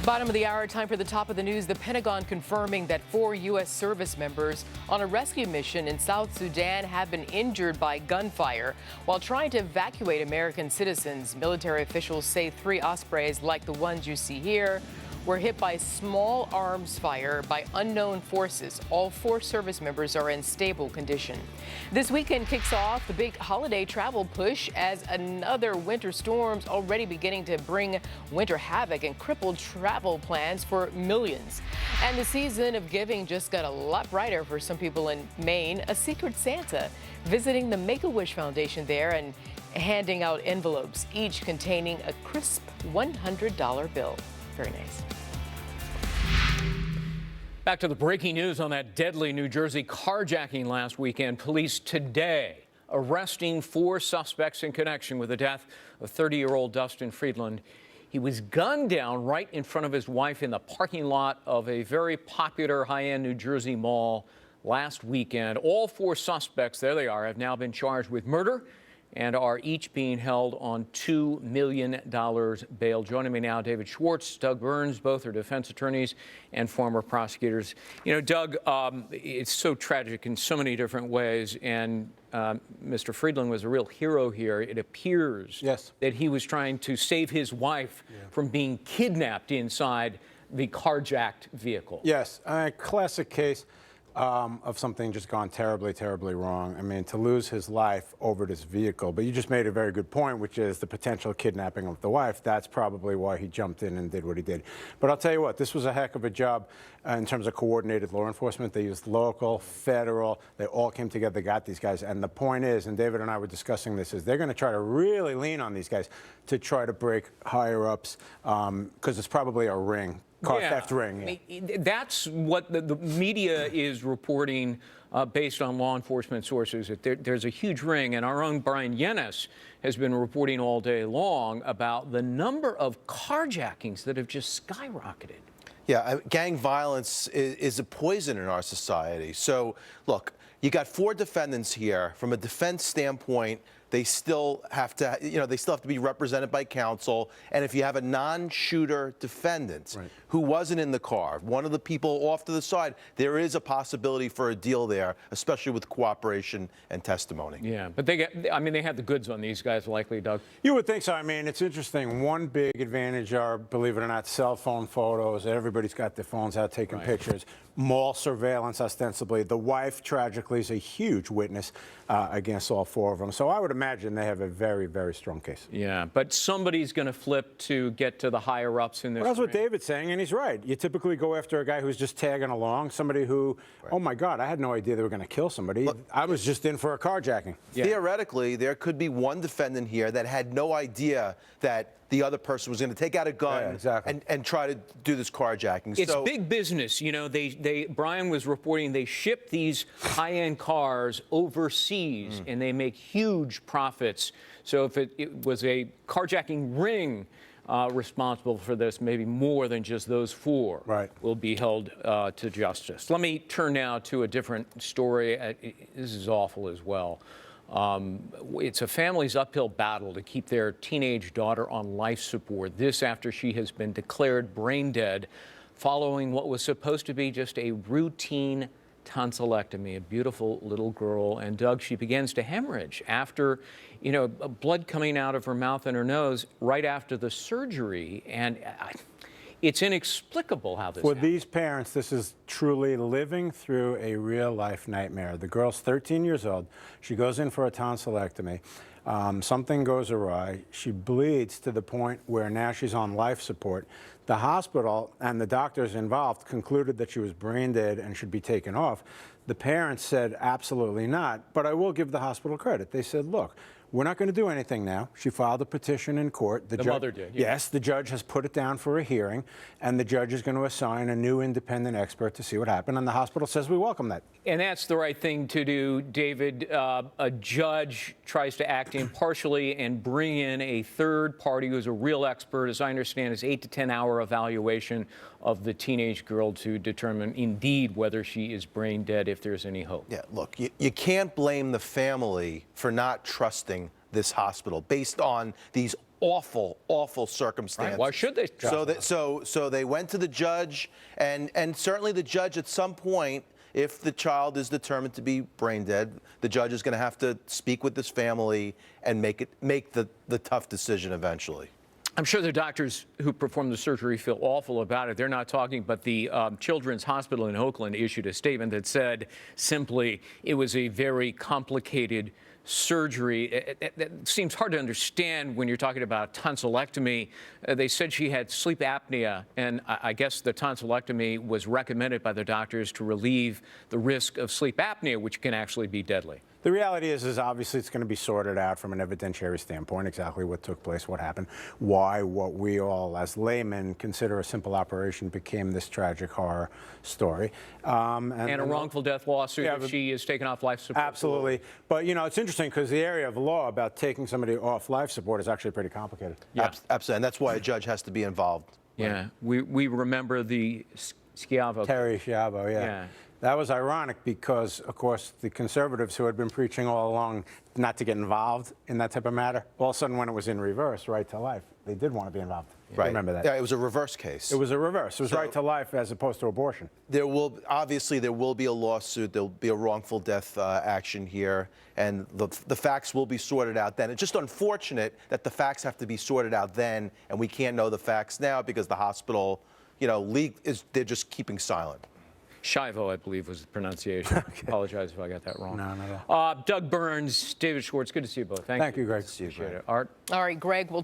Bottom of the hour, time for the top of the news. The Pentagon confirming that 4 U.S. service members on a rescue mission in South Sudan have been injured by gunfire while trying to evacuate American citizens. Military officials say 3 Ospreys, like the ones you see here, were hit by small arms fire by unknown forces. All 4 service members are in stable condition. This weekend kicks off the big holiday travel push as another winter storm's already beginning to bring winter havoc and crippled travel plans for millions. And the season of giving just got a lot brighter for some people in Maine. A secret Santa visiting the Make-A-Wish Foundation there and handing out envelopes, each containing a crisp $100 bill. Very nice. Back to the breaking news on that deadly New Jersey carjacking last weekend. Police today arresting 4 suspects in connection with the death of 30-year-old Dustin Friedland. He was gunned down right in front of his wife in the parking lot of a very popular high-end New Jersey mall last weekend. All 4 suspects, there they are, have now been charged with murder and are each being held on $2 million bail. Joining me now, David Schwartz, Doug Burns, both are defense attorneys and former prosecutors. You know, Doug, it's so tragic in so many different ways, and Mr. Friedland was a real hero here. It appears that he was trying to save his wife from being kidnapped inside the carjacked vehicle. Yes, a classic case of something just gone terribly, terribly wrong. I mean, to lose his life over this vehicle. But you just made a very good point, which is the potential kidnapping of the wife. That's probably why he jumped in and did what he did. But I'll tell you what, this was a heck of a job in terms of coordinated law enforcement. They used local, federal, they all came together, got these guys. And the point is, and David and I were discussing this, is they're going to try to really lean on these guys to try to break higher ups because it's probably a ring. Car theft ring. I mean, that's what the media is reporting based on law enforcement sources. That there's a huge ring, and our own Brian Yennes has been reporting all day long about the number of carjackings that have just skyrocketed. Yeah, gang violence is a poison in our society. So, look, you got 4 defendants here. From a defense standpoint, they still have to, they still have to be represented by counsel. And if you have a non-shooter defendant who wasn't in the car, one of the people off to the side, there is a possibility for a deal there, especially with cooperation and testimony. Yeah, but they had the goods on these guys, likely, Doug. You would think so. I mean, it's interesting. One big advantage are, believe it or not, cell phone photos. Everybody's got their phones out taking pictures. Mall surveillance, ostensibly. The wife, tragically, is a huge witness against all 4 of them. So I would imagine they have a very, very strong case. Yeah, but somebody's going to flip to get to the higher-ups in this. Well, that's what David's saying, and he's right. You typically go after a guy who's just tagging along, somebody who, oh, my God, I had no idea they were going to kill somebody. Look, I was just in for a carjacking. Yeah. Theoretically, there could be one defendant here that had no idea that the other person was going to take out a gun and try to do this carjacking. It's big business. You know, Brian was reporting they ship these high-end cars overseas and they make huge profits. So if it was a carjacking ring responsible for this, maybe more than just those 4 will be held to justice. Let me turn now to a different story. This is awful as well. It's a family's uphill battle to keep their teenage daughter on life support. This after she has been declared brain dead following what was supposed to be just a routine tonsillectomy. A beautiful little girl. And Doug, she begins to hemorrhage after, blood coming out of her mouth and her nose right after the surgery. And it's inexplicable how this happened. For these parents, this is truly living through a real-life nightmare. The girl's 13 years old. She goes in for a tonsillectomy. Something goes awry. She bleeds to the point where now she's on life support. The hospital and the doctors involved concluded that she was brain dead and should be taken off. The parents said absolutely not, but I will give the hospital credit. They said, look, we're not going to do anything now. She filed a petition in court. The mother did. Yeah. Yes, the judge has put it down for a hearing, and the judge is going to assign a new independent expert to see what happened, and the hospital says we welcome that. And that's the right thing to do, David. A judge tries to act impartially and bring in a third party who's a real expert, as I understand, is 8 to 10 hour evaluation of the teenage girl to determine indeed whether she is brain dead, if there's any hope. Yeah, look, you can't blame the family for not trusting this hospital based on these awful, awful circumstances. Right. Why should they? So they went to the judge, and certainly the judge at some point, if the child is determined to be brain dead, the judge is going to have to speak with this family and make the tough decision eventually. I'm sure the doctors who performed the surgery feel awful about it. They're not talking, but the Children's Hospital in Oakland issued a statement that said simply it was a very complicated surgery. It seems hard to understand when you're talking about tonsillectomy. They said she had sleep apnea, and I guess the tonsillectomy was recommended by the doctors to relieve the risk of sleep apnea, which can actually be deadly. The reality is obviously it's going to be sorted out from an evidentiary standpoint, exactly what took place, what happened, why what we all as laymen consider a simple operation became this tragic horror story. And a wrongful death lawsuit if she is taken off life support. Absolutely. But, you know, it's interesting because the area of law about taking somebody off life support is actually pretty complicated. Yeah. Absolutely. And that's why a judge has to be involved. Yeah. We remember the Schiavo. Terry Schiavo, yeah. That was ironic because, of course, the conservatives who had been preaching all along not to get involved in that type of matter, all of a sudden when it was in reverse, right to life, they did want to be involved. Right. Remember that? Yeah, it was a reverse case. It was a reverse. It was right to life as opposed to abortion. There will be a lawsuit. There will be a wrongful death action here, and the facts will be sorted out then. It's just unfortunate that the facts have to be sorted out then, and we can't know the facts now because the hospital, you know, they're just keeping silent. Schiavo, I believe, was the pronunciation. Okay. Apologize if I got that wrong. No, not at all. Doug Burns, David Schwartz, good to see you both. Thank you. Thank you, Greg. Appreciate it. Art? All right, Greg, we'll